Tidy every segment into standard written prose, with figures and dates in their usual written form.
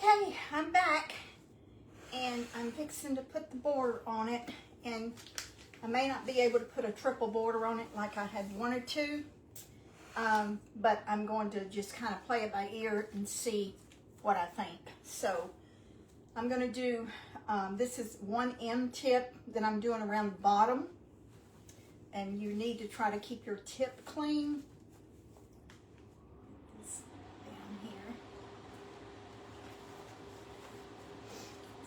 Okay, I'm back and I'm fixing to put the border on it, and I may not be able to put a triple border on it like I had wanted to, but I'm going to just kind of play it by ear and see what I think. So I'm going to do, this is 1M tip that I'm doing around the bottom, and you need to try to keep your tip clean.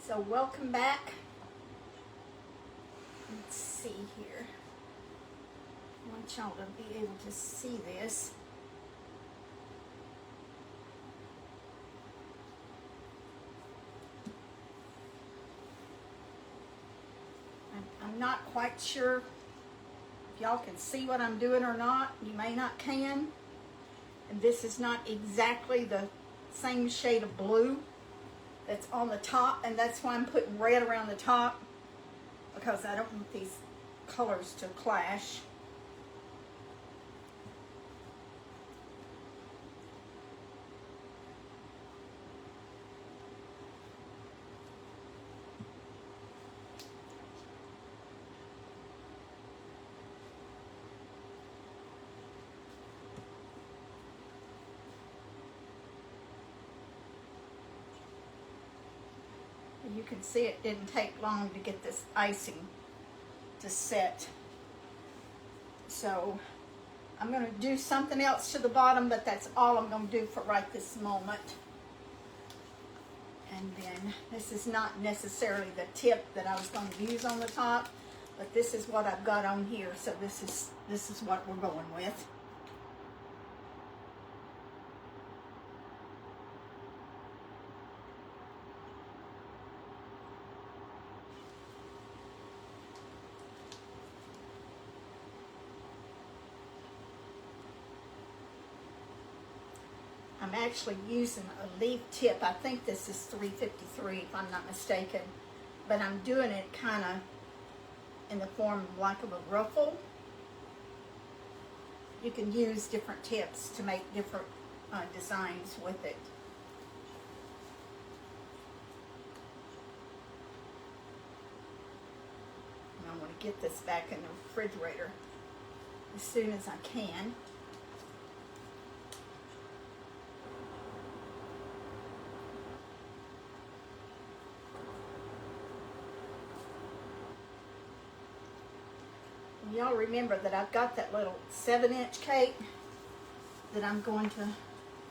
So welcome back. Let's see here. I want y'all to be able to see this. I'm not quite sure if y'all can see what I'm doing or not. You may not can. And this is not exactly the same shade of blue that's on the top, and that's why I'm putting red around the top, because I don't want these colors to clash. You can see it didn't take long to get this icing to set. So I'm going to do something else to the bottom, but that's all I'm going to do for right this moment. And then this is not necessarily the tip that I was going to use on the top, but this is what I've got on here. So this is what we're going with. I'm actually using a leaf tip. I think this is 353 if I'm not mistaken, but I'm doing it kind of in the form of like of a ruffle. You can use different tips to make different designs with it. And I want to get this back in the refrigerator as soon as I can. Y'all remember that I've got that little 7-inch cake that I'm going to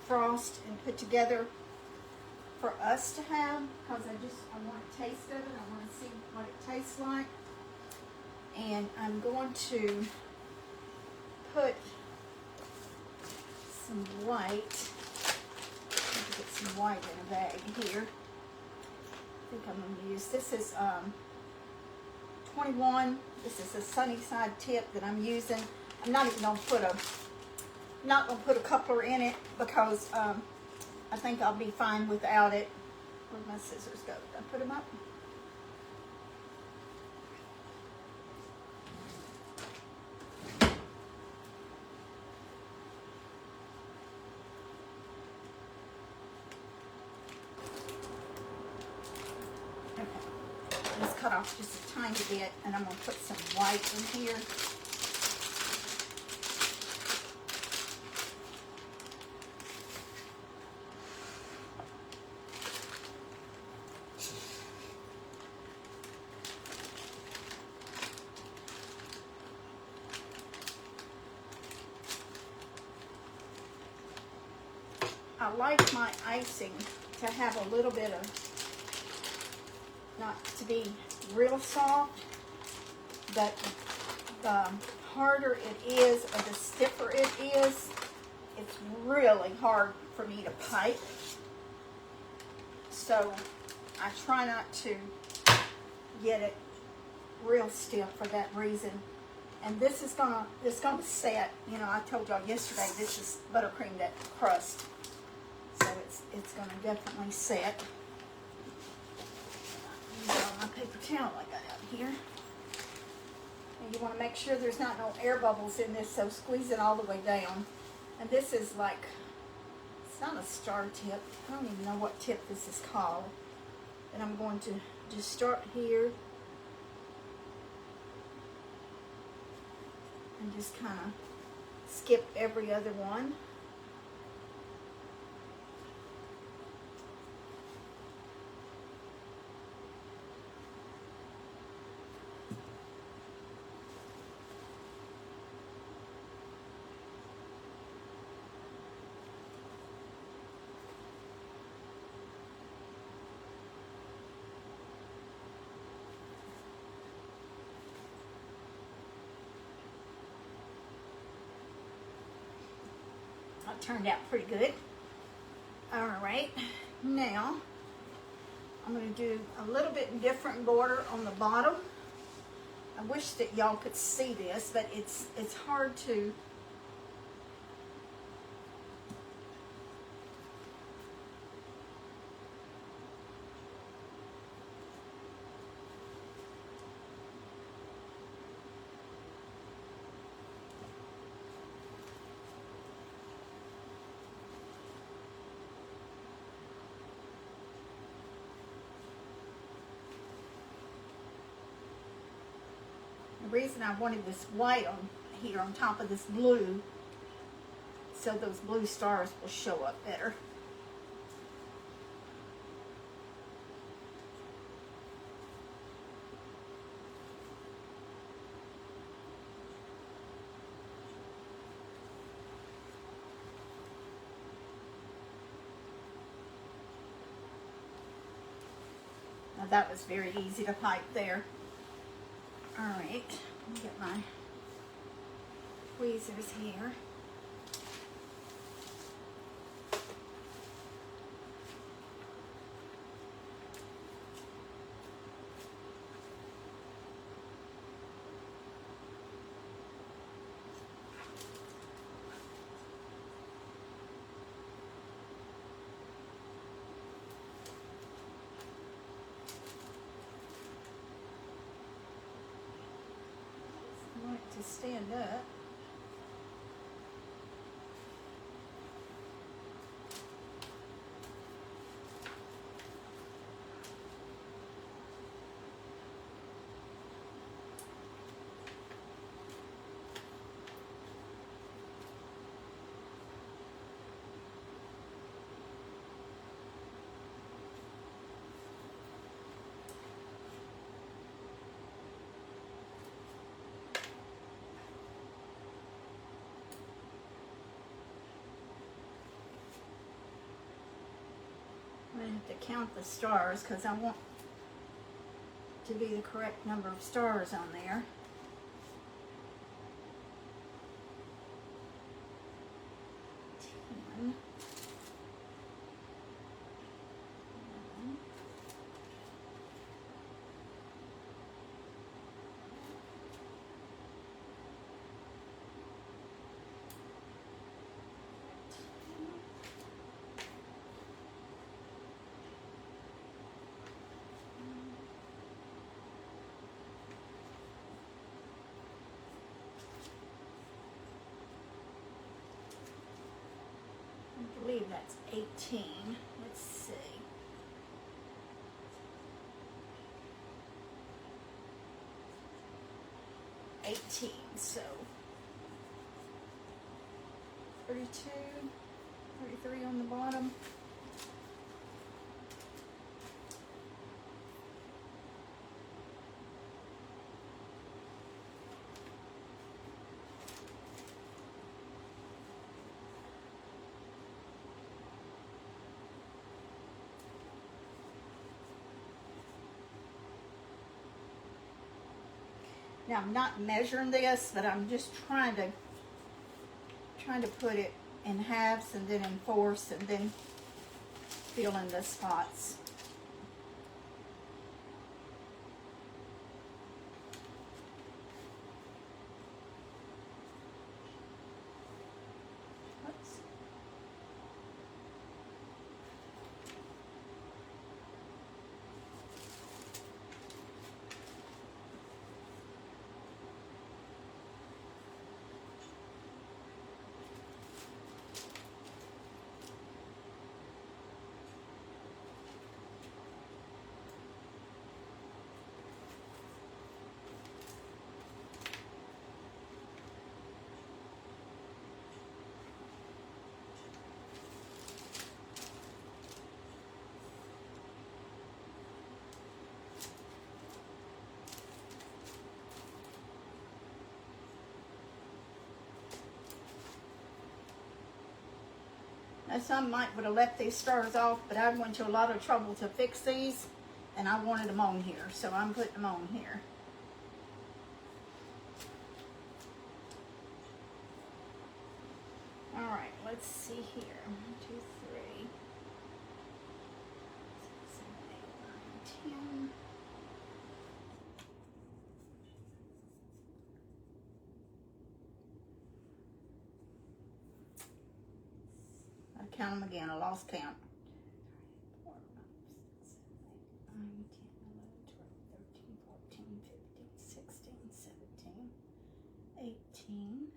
frost and put together for us to have, because I want a taste of it. I want to see what it tastes like. And I'm going to put some white. Let me get some white in a bag here. I think I'm going to use, this is 21. This is a Sunnyside tip that I'm using. I'm not even going to put a coupler in it, because I think I'll be fine without it. Where'd my scissors go? Did I put them up? Cut off just a tiny bit, and I'm going to put some white in here. I like my icing to have a little bit of, not to be real soft, but the harder it is or the stiffer it is, it's really hard for me to pipe. So I try not to get it real stiff for that reason. And this is gonna set. You know, I told y'all yesterday this is buttercream that crust, so it's gonna definitely set. My paper towel I got out here. And you want to make sure there's not no air bubbles in this, so squeeze it all the way down. And this is like It's not a star tip. I don't even know what tip this is called. And I'm going to just start here and just kind of skip every other one. That turned out pretty good. All right, now I'm going to do a little bit different border on the bottom. I wish that y'all could see this, but it's hard to. The reason I wanted this white on here on top of this blue, so those blue stars will show up better. Now that was very easy to pipe there. All right, let me get my tweezers here. To stand up. I have to count the stars because I want to be the correct number of stars on there. I believe that's 18. Let's see. So 32, 33 on the bottom. Now I'm not measuring this, but I'm just trying to put it in halves and then in fourths and then fill in the spots. Now, some might would have left these stars off, but I went to a lot of trouble to fix these, and I wanted them on here, so I'm putting them on here. All right, let's see here. 1, 2, 3, 6, 7, 8, 9, 10. I count them again. I lost count. 4, 5, 6, 7, 8, 9, 10, 11, 12, 13, 14, 15, 16, 17, 18,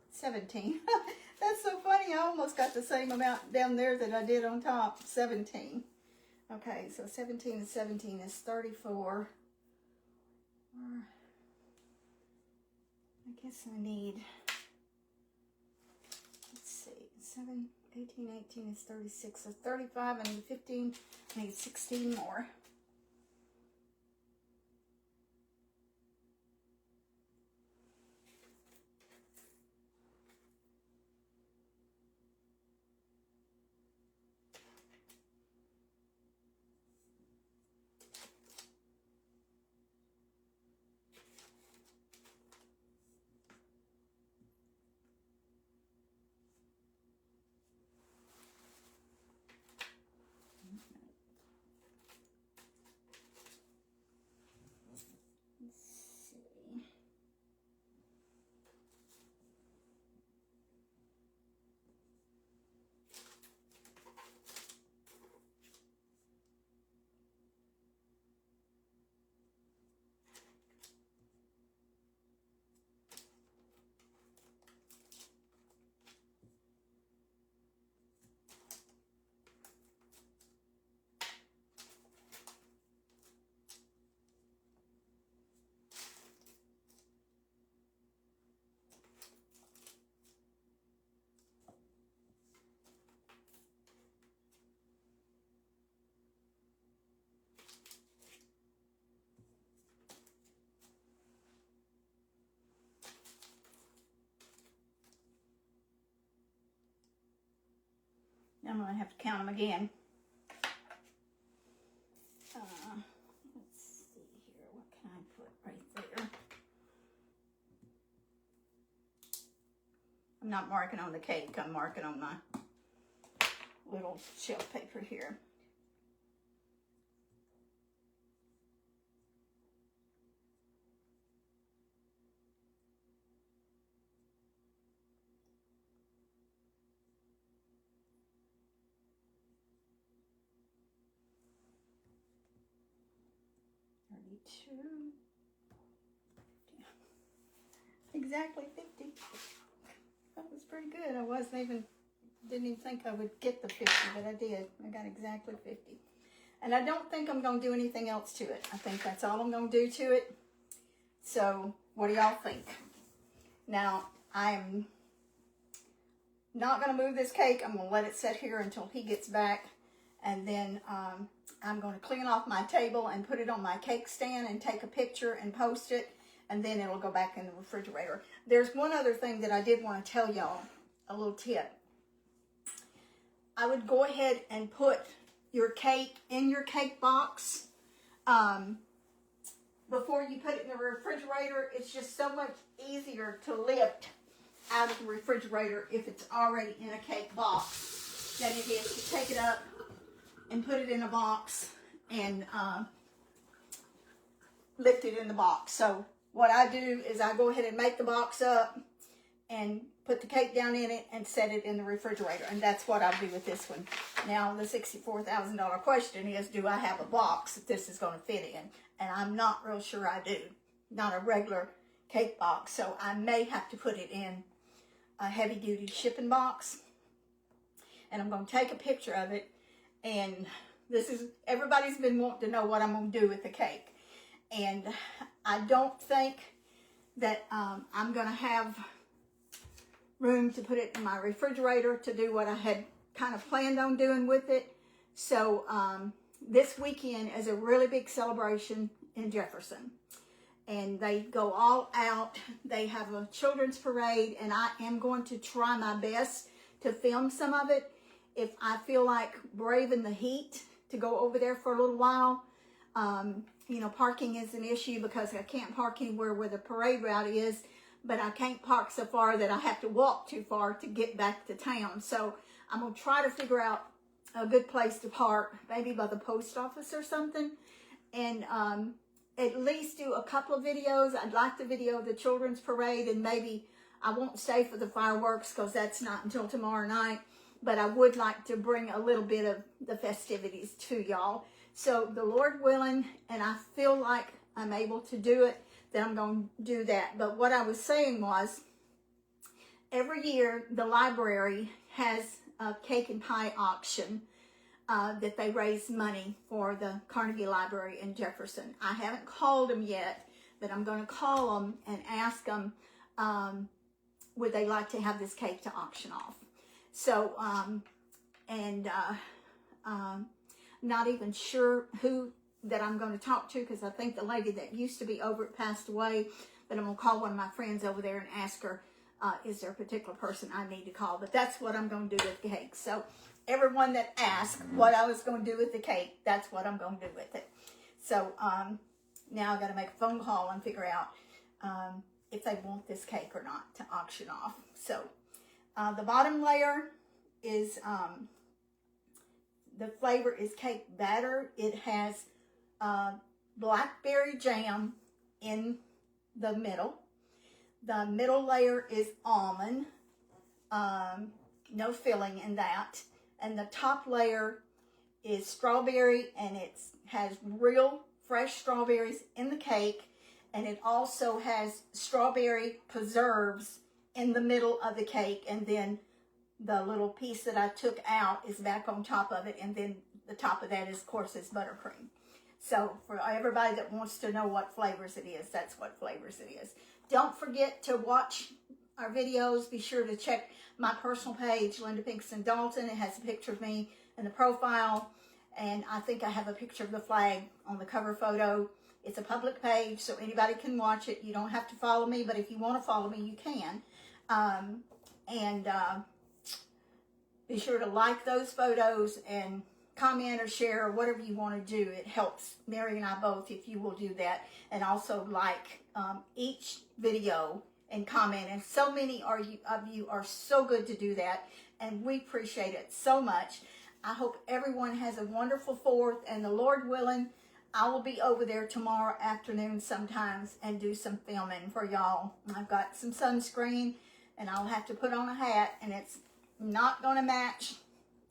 17. That's so funny. I almost got the same amount down there that I did on top. 17. Okay, so 17 and 17 is 34. I guess I need, let's see, 7, 18, 18 is 36. So 35, I need 15, I need 16 more. I'm going to have to count them again. Let's see here. What can I put right there? I'm not marking on the cake. I'm marking on my little shelf paper here. Two, exactly 50. That was pretty good. I didn't even think I would get the 50, but I did. I got exactly 50. And I don't think I'm going to do anything else to it. I think that's all I'm going to do to it. So what do y'all think? Now, I'm not going to move this cake. I'm going to let it sit here until he gets back. And then I'm going to clean off my table and put it on my cake stand and take a picture and post it. And then it'll go back in the refrigerator. There's one other thing that I did want to tell y'all, a little tip. I would go ahead and put your cake in your cake box before you put it in the refrigerator. It's just so much easier to lift out of the refrigerator if it's already in a cake box than it is to take it up and put it in a box and lift it in the box. So what I do is I go ahead and make the box up and put the cake down in it and set it in the refrigerator. And that's what I do with this one. Now the $64,000 question is, do I have a box that this is going to fit in? And I'm not real sure I do. Not a regular cake box. So I may have to put it in a heavy duty shipping box. And I'm going to take a picture of it. And everybody's been wanting to know what I'm going to do with the cake. And I don't think that I'm going to have room to put it in my refrigerator to do what I had kind of planned on doing with it. So this weekend is a really big celebration in Jefferson. And they go all out. They have a children's parade. And I am going to try my best to film some of it if I feel like braving the heat to go over there for a little while. You know, parking is an issue because I can't park anywhere where the parade route is, but I can't park so far that I have to walk too far to get back to town. So I'm going to try to figure out a good place to park, maybe by the post office or something, and at least do a couple of videos. I'd like to video the children's parade, and maybe I won't stay for the fireworks because that's not until tomorrow night, but I would like to bring a little bit of the festivities to y'all. So the Lord willing, and I feel like I'm able to do it, then I'm going to do that. But what I was saying was, every year the library has a cake and pie auction that they raise money for the Carnegie Library in Jefferson. I haven't called them yet, but I'm going to call them and ask them, would they like to have this cake to auction off? So, not even sure who that I'm going to talk to, because I think the lady that used to be over it passed away, but I'm going to call one of my friends over there and ask her, is there a particular person I need to call? But that's what I'm going to do with the cake. So everyone that asked what I was going to do with the cake, that's what I'm going to do with it. So now I've got to make a phone call and figure out if they want this cake or not to auction off. So the bottom layer is, the flavor is cake batter. It has blackberry jam in the middle. The middle layer is almond, no filling in that. And the top layer is strawberry, and it has real fresh strawberries in the cake. And it also has strawberry preserves in the middle of the cake. And then the little piece that I took out is back on top of it. And then the top of that is, of course, is buttercream. So for everybody that wants to know what flavors it is, that's what flavors it is. Don't forget to watch our videos. Be sure to check my personal page, Linda Pinkston Dalton. It has a picture of me in the profile. And I think I have a picture of the flag on the cover photo. It's a public page, so anybody can watch it. You don't have to follow me, but if you want to follow me, you can. Be sure to like those photos and comment or share or whatever you want to do. It helps Mary and I both if you will do that. And also like each video and comment. And so many of you are so good to do that. And we appreciate it so much. I hope everyone has a wonderful 4th. And the Lord willing, I will be over there tomorrow afternoon sometimes and do some filming for y'all. I've got some sunscreen and I'll have to put on a hat, and it's not going to match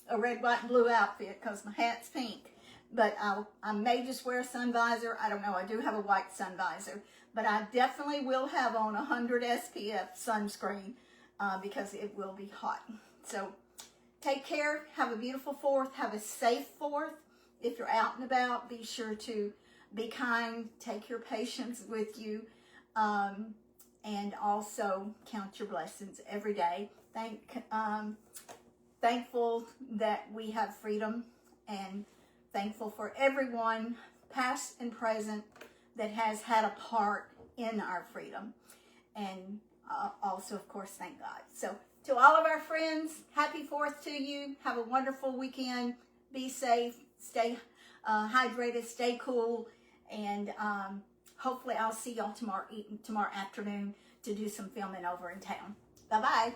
a red, white, and blue outfit because my hat's pink. But I may just wear a sun visor. I don't know. I do have a white sun visor. But I definitely will have on 100 SPF sunscreen because it will be hot. So take care. Have a beautiful 4th. Have a safe 4th. If you're out and about, be sure to be kind. Take your patients with you. And also count your blessings every day. Thankful that we have freedom, and thankful for everyone, past and present, that has had a part in our freedom. And also, of course, thank God. So to all of our friends, happy 4th to you. Have a wonderful weekend. Be safe. Stay hydrated. Stay cool. And hopefully I'll see y'all tomorrow afternoon to do some filming over in town. Bye-bye.